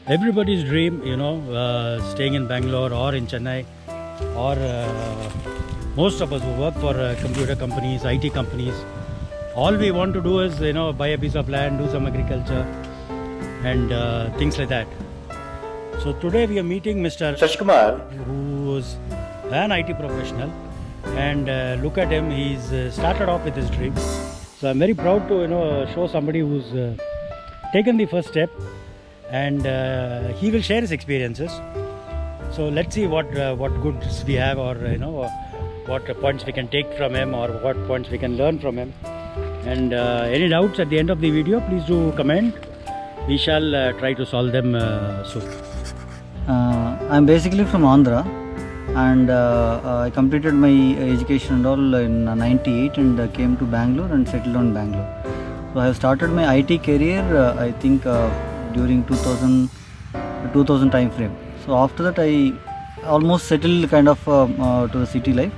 everybody's dream, staying in Bangalore or in Chennai, or most of us who work for computer companies, IT companies, all we want to do is, buy a piece of land, do some agriculture and things like that. So today we are meeting Mr. Shashkumar, who is an IT professional, and look at him, he's started off with his dream. So I'm very proud to show somebody who's taken the first step, and he will share his experiences. So let's see what goods we have, or what points we can take from him, or what points we can learn from him. And any doubts at the end of the video, please do comment. We shall try to solve them soon. I'm basically from Andhra, and I completed my education and all in '98 and came to Bangalore and settled on Bangalore. So I have started my IT career I think during 2000 time frame. So after that I almost settled kind of to the city life.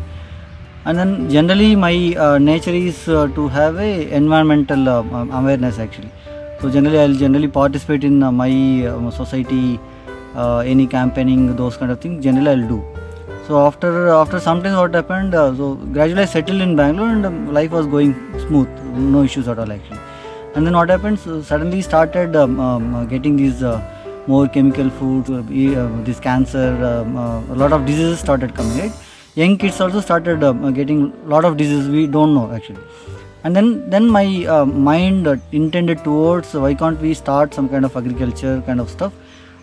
And then generally my nature is to have a environmental awareness actually. So generally I'll participate in my society, any campaigning, those kind of things generally I'll do. So after some time what happened, so gradually I settled in Bangalore and life was going smooth, no issues at all actually. And then what happened, so suddenly started getting these more chemical foods, this cancer, a lot of diseases started coming, right? Young kids also started getting a lot of diseases we don't know actually. And then my mind intended towards why can't we start some kind of agriculture kind of stuff,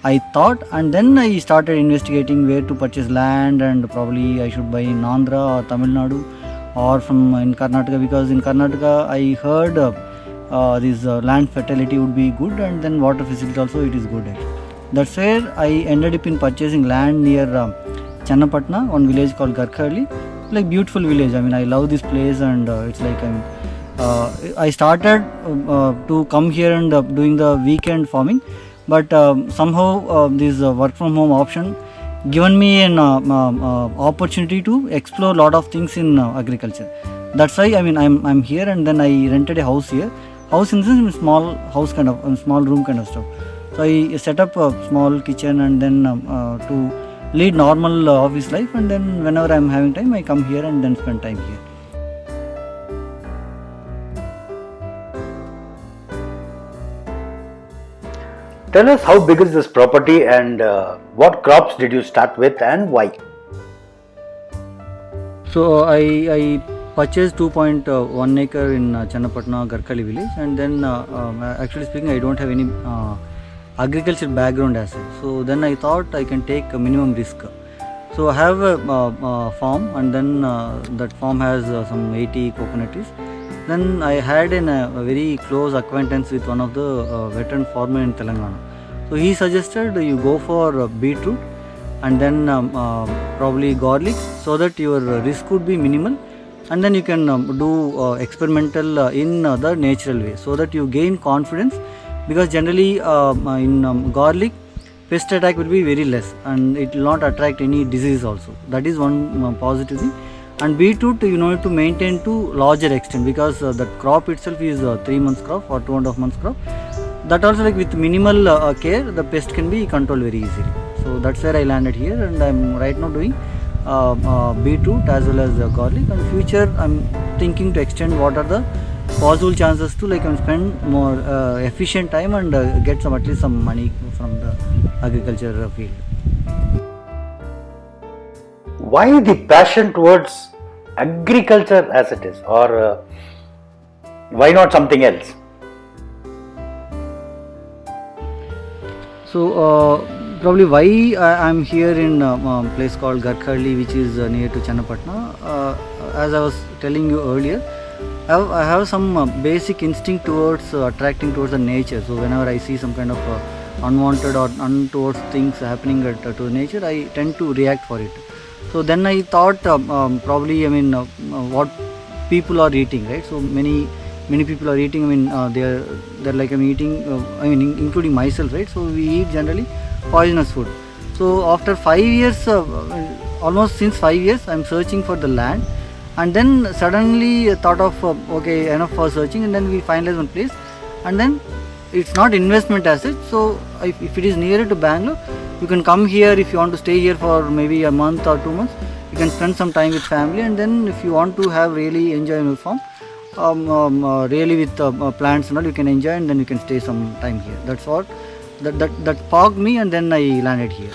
I thought. And then I started investigating where to purchase land, and probably I should buy in Andhra or Tamil Nadu or in Karnataka, because in Karnataka I heard this land fertility would be good, and then water facility also it is good actually. That's where I ended up in purchasing land near Channapatna, one village called Garkharli. Like beautiful village. I mean, I love this place, and it's like I started to come here and doing the weekend farming, but somehow this work from home option given me an opportunity to explore a lot of things in agriculture. That's why I'm here, and then I rented a house here. House in the sense, small house kind of, small room kind of stuff. So I set up a small kitchen, and then to lead normal office life, and then whenever I'm having time I come here and then spend time here. Tell us, how big is this property, and what crops did you start with and why? So I purchased 2.1 acre in Channapatna Garkali village, and then actually speaking I don't have any agriculture background as such. So then I thought I can take a minimum risk. So I have a farm, and then that farm has some 80 coconut trees. Then I had a very close acquaintance with one of the veteran farmer in Telangana. So he suggested you go for beetroot and then probably garlic, so that your risk would be minimal, and then you can do experimental in the natural way, so that you gain confidence. Because generally in garlic, pest attack will be very less, and it will not attract any disease also. That is one positive thing. And beetroot you need to maintain to larger extent, because the crop itself is 3 months crop or 2.5 months crop. That also, like with minimal care, the pest can be controlled very easily. So that's where I landed here, and I'm right now doing beetroot as well as garlic. And future I'm thinking to extend what are the possible chances to spend more efficient time and get at least some money from the agriculture field. Why the passion towards agriculture as it is, or why not something else? So probably why I'm here in a place called Garkharli, which is near to Channapatna. As I was telling you earlier, I have some basic instinct towards attracting towards the nature. So whenever I see some kind of unwanted or untoward things happening to nature, I tend to react for it. So then I thought probably what people are eating, right? So many people are eating. They're like eating. Including myself, right? So we eat generally poisonous food. So after 5 years, almost since 5 years, I'm searching for the land. And then suddenly thought of okay, enough for searching, and then we finalized one place, and then it's not investment as such. So if it is nearer to Bangalore, you can come here. If you want to stay here for maybe a month or 2 months, you can spend some time with family, and then if you want to have really enjoyable farm, really with plants and all, you can enjoy, and then you can stay some time here. That's what that sparked me, and then I landed here.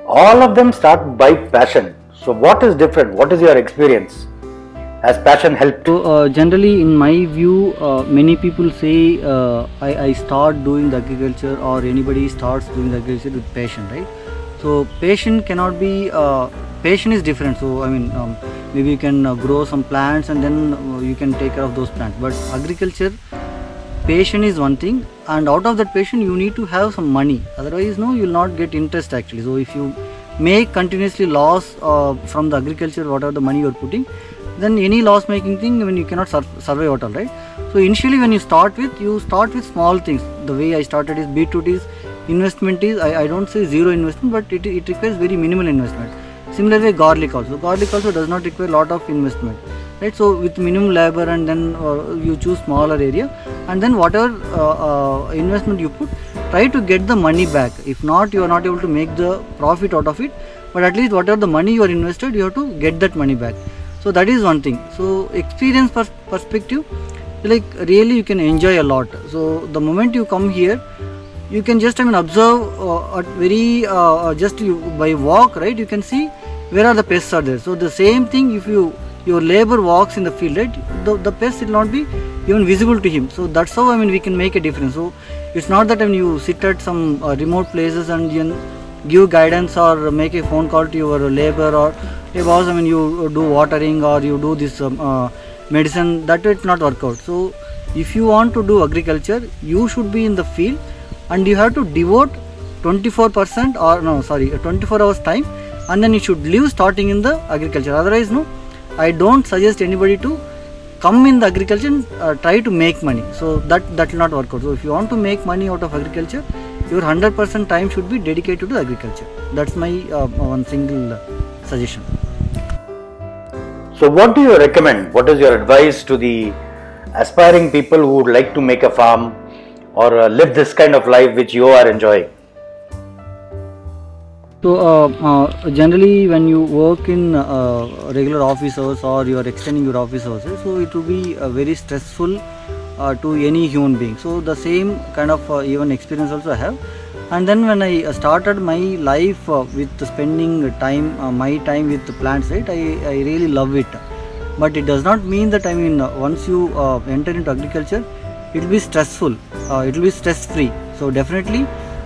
All of them start by passion. So what is different? What is your experience? Has passion helped? So generally, in my view, many people say I start doing the agriculture, or anybody starts doing the agriculture with passion, right? So passion cannot be. Passion is different. So I mean, maybe you can grow some plants, and then you can take care of those plants. But agriculture, passion is one thing, and out of that passion, you need to have some money. Otherwise, no, you will not get interest actually. So if you make continuously loss from the agriculture, whatever the money you are putting, then any loss making thing, I mean, you cannot survive at all, right? So initially when you start with small things. The way I started is Beetroot is investment is, I don't say zero investment, but it requires very minimal investment. Similarly garlic also does not require a lot of investment, right? So with minimum labor, and then you choose smaller area, and then whatever investment you put, try to get the money back. If not, you are not able to make the profit out of it, but at least whatever the money you are invested, you have to get that money back. So that is one thing. So experience perspective, like really you can enjoy a lot. So the moment you come here, you can just observe at very just you by walk, right? You can see where are the pests are there. So the same thing, if your labor walks in the field, right, the pests will not be even visible to him. So that's how we can make a difference. So it's not that when you sit at some remote places and you give guidance or make a phone call to your labor, or hey boss, you do watering or you do this medicine, that it not work out. So if you want to do agriculture, you should be in the field, and you have to devote 24% or 24 hours time, and then you should live starting in the agriculture. Otherwise, no, I don't suggest anybody to come in the agriculture and try to make money. So that will not work out. So if you want to make money out of agriculture, your 100% time should be dedicated to agriculture. That's my one single suggestion. So what do you recommend? What is your advice to the aspiring people who would like to make a farm or live this kind of life which you are enjoying? So generally when you work in regular office hours, or you are extending your office hours, so it will be very stressful to any human being. So the same kind of even experience also I have. And then when I started my life with spending time, my time with the plants, right, I really love it. But it does not mean that once you enter into agriculture, it will be stressful, it will be stress free. So definitely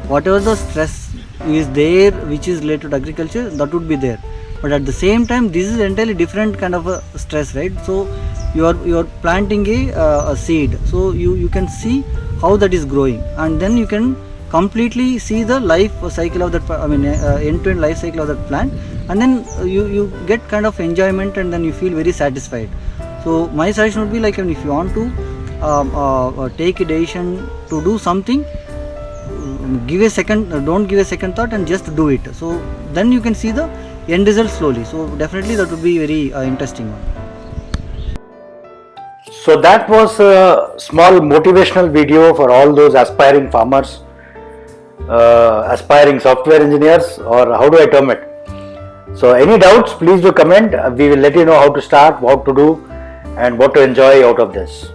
whatever the stress is there which is related to agriculture, that would be there. But at the same time, this is entirely different kind of a stress, right? So you are planting a seed, so you can see how that is growing, and then you can completely see the life cycle of that, end-to-end life cycle of that plant, and then you get kind of enjoyment, and then you feel very satisfied. So my suggestion would be like, if you want to take a decision to do something, don't give a second thought and just do it. So then you can see the end result slowly. So definitely that would be very interesting one. So that was a small motivational video for all those aspiring farmers, aspiring software engineers, or how do I term it? So any doubts, please do comment. We will let you know how to start, what to do, and what to enjoy out of this.